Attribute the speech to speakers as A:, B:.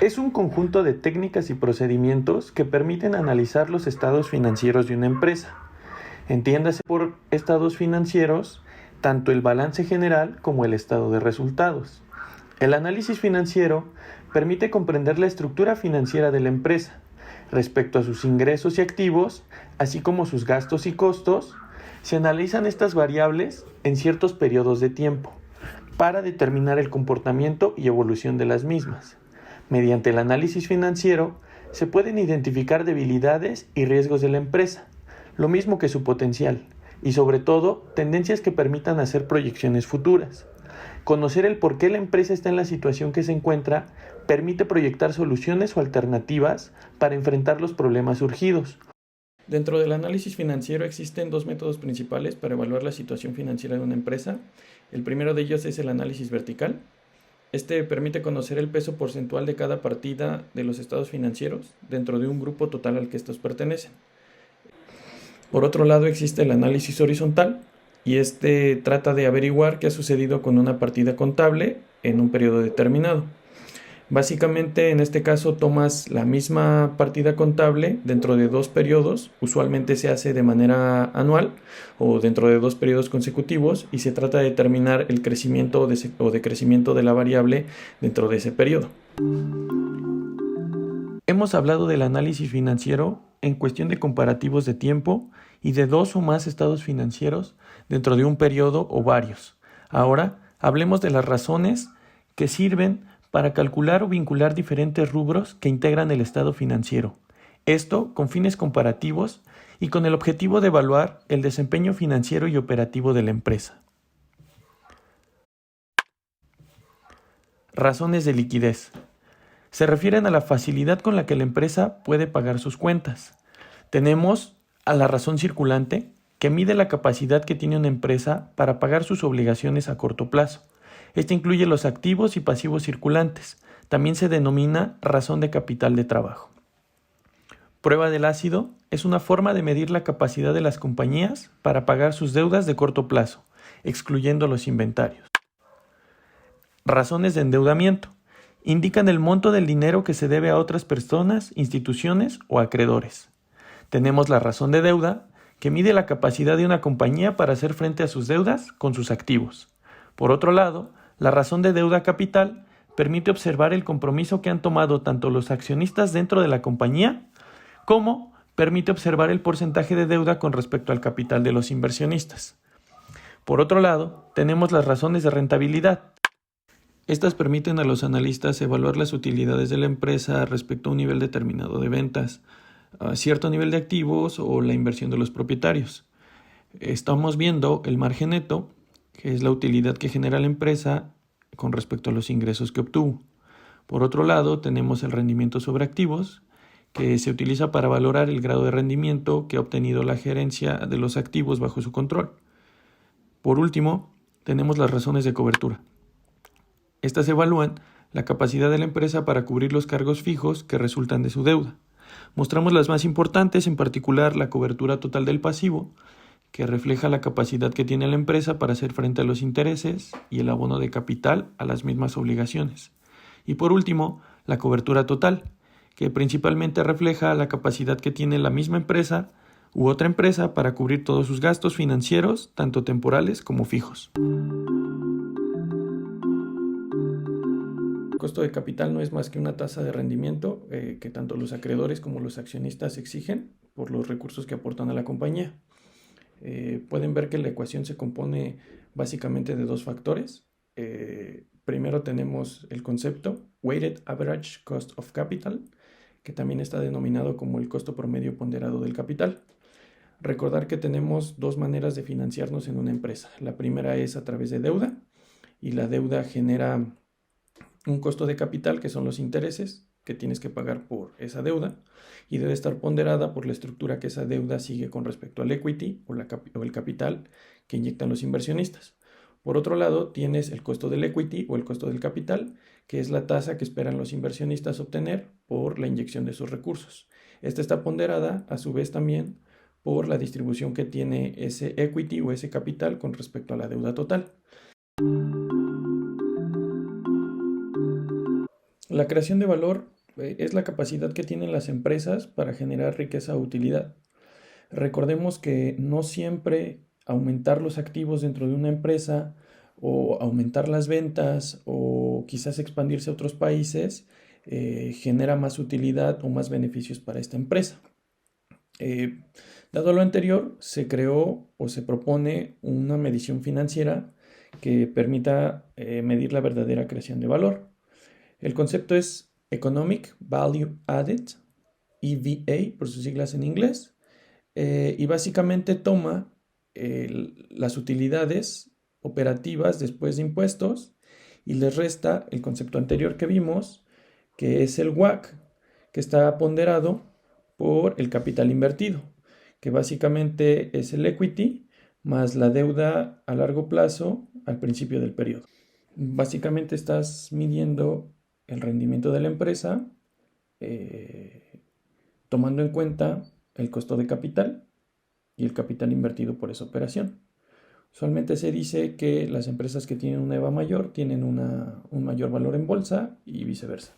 A: Es un conjunto de técnicas y procedimientos que permiten analizar los estados financieros de una empresa. Entiéndase por estados financieros tanto el balance general como el estado de resultados. El análisis financiero permite comprender la estructura financiera de la empresa respecto a sus ingresos y activos, así como sus gastos y costos. Se analizan estas variables en ciertos periodos de tiempo para determinar el comportamiento y evolución de las mismas. Mediante el análisis financiero se pueden identificar debilidades y riesgos de la empresa, lo mismo que su potencial, y sobre todo tendencias que permitan hacer proyecciones futuras. Conocer el por qué la empresa está en la situación que se encuentra permite proyectar soluciones o alternativas para enfrentar los problemas surgidos.
B: Dentro del análisis financiero existen dos métodos principales para evaluar la situación financiera de una empresa. El primero de ellos es el análisis vertical. Este permite conocer el peso porcentual de cada partida de los estados financieros dentro de un grupo total al que estos pertenecen. Por otro lado existe el análisis horizontal y este trata de averiguar qué ha sucedido con una partida contable en un periodo determinado. Básicamente, en este caso, tomas la misma partida contable dentro de dos periodos, usualmente se hace de manera anual o dentro de dos periodos consecutivos y se trata de determinar el crecimiento o decrecimiento de la variable dentro de ese periodo.
A: Hemos hablado del análisis financiero en cuestión de comparativos de tiempo y de dos o más estados financieros dentro de un periodo o varios. Ahora, hablemos de las razones que sirven para calcular o vincular diferentes rubros que integran el estado financiero. Esto con fines comparativos y con el objetivo de evaluar el desempeño financiero y operativo de la empresa. Razones de liquidez. Se refieren a la facilidad con la que la empresa puede pagar sus cuentas. Tenemos a la razón circulante, que mide la capacidad que tiene una empresa para pagar sus obligaciones a corto plazo. Este incluye los activos y pasivos circulantes. También se denomina razón de capital de trabajo. Prueba del ácido es una forma de medir la capacidad de las compañías para pagar sus deudas de corto plazo, excluyendo los inventarios. Razones de endeudamiento. Indican el monto del dinero que se debe a otras personas, instituciones o acreedores. Tenemos la razón de deuda, que mide la capacidad de una compañía para hacer frente a sus deudas con sus activos. Por otro lado, la razón de deuda capital permite observar el compromiso que han tomado tanto los accionistas dentro de la compañía, como permite observar el porcentaje de deuda con respecto al capital de los inversionistas. Por otro lado, tenemos las razones de rentabilidad. Estas permiten a los analistas evaluar las utilidades de la empresa respecto a un nivel determinado de ventas, a cierto nivel de activos o la inversión de los propietarios. Estamos viendo el margen neto, que es la utilidad que genera la empresa con respecto a los ingresos que obtuvo. Por otro lado, tenemos el rendimiento sobre activos, que se utiliza para valorar el grado de rendimiento que ha obtenido la gerencia de los activos bajo su control. Por último, tenemos las razones de cobertura. Estas evalúan la capacidad de la empresa para cubrir los cargos fijos que resultan de su deuda. Mostramos las más importantes, en particular la cobertura total del pasivo, que refleja la capacidad que tiene la empresa para hacer frente a los intereses y el abono de capital a las mismas obligaciones. Y por último, la cobertura total, que principalmente refleja la capacidad que tiene la misma empresa u otra empresa para cubrir todos sus gastos financieros, tanto temporales como fijos.
B: El costo de capital no es más que una tasa de rendimiento que tanto los acreedores como los accionistas exigen por los recursos que aportan a la compañía. Pueden ver que la ecuación se compone básicamente de dos factores. Primero tenemos el concepto Weighted Average Cost of Capital, que también está denominado como el costo promedio ponderado del capital. Recordar que tenemos dos maneras de financiarnos en una empresa. La primera es a través de deuda, y la deuda genera un costo de capital, que son los intereses que tienes que pagar por esa deuda, y debe estar ponderada por la estructura que esa deuda sigue con respecto al equity o el capital que inyectan los inversionistas. Por otro lado, tienes el costo del equity o el costo del capital, que es la tasa que esperan los inversionistas obtener por la inyección de sus recursos. Esta está ponderada a su vez también por la distribución que tiene ese equity o ese capital con respecto a la deuda total. La creación de valor es la capacidad que tienen las empresas para generar riqueza o utilidad. Recordemos que no siempre aumentar los activos dentro de una empresa o aumentar las ventas o quizás expandirse a otros países genera más utilidad o más beneficios para esta empresa. Dado lo anterior, se creó o se propone una medición financiera que permita medir la verdadera creación de valor. El concepto es Economic Value Added, EVA por sus siglas en inglés, y básicamente toma las utilidades operativas después de impuestos y les resta el concepto anterior que vimos, que es el WACC, que está ponderado por el capital invertido, que básicamente es el equity más la deuda a largo plazo al principio del periodo. Básicamente estás midiendo el rendimiento de la empresa tomando en cuenta el costo de capital y el capital invertido por esa operación. Usualmente se dice que las empresas que tienen una EVA mayor tienen un mayor valor en bolsa y viceversa.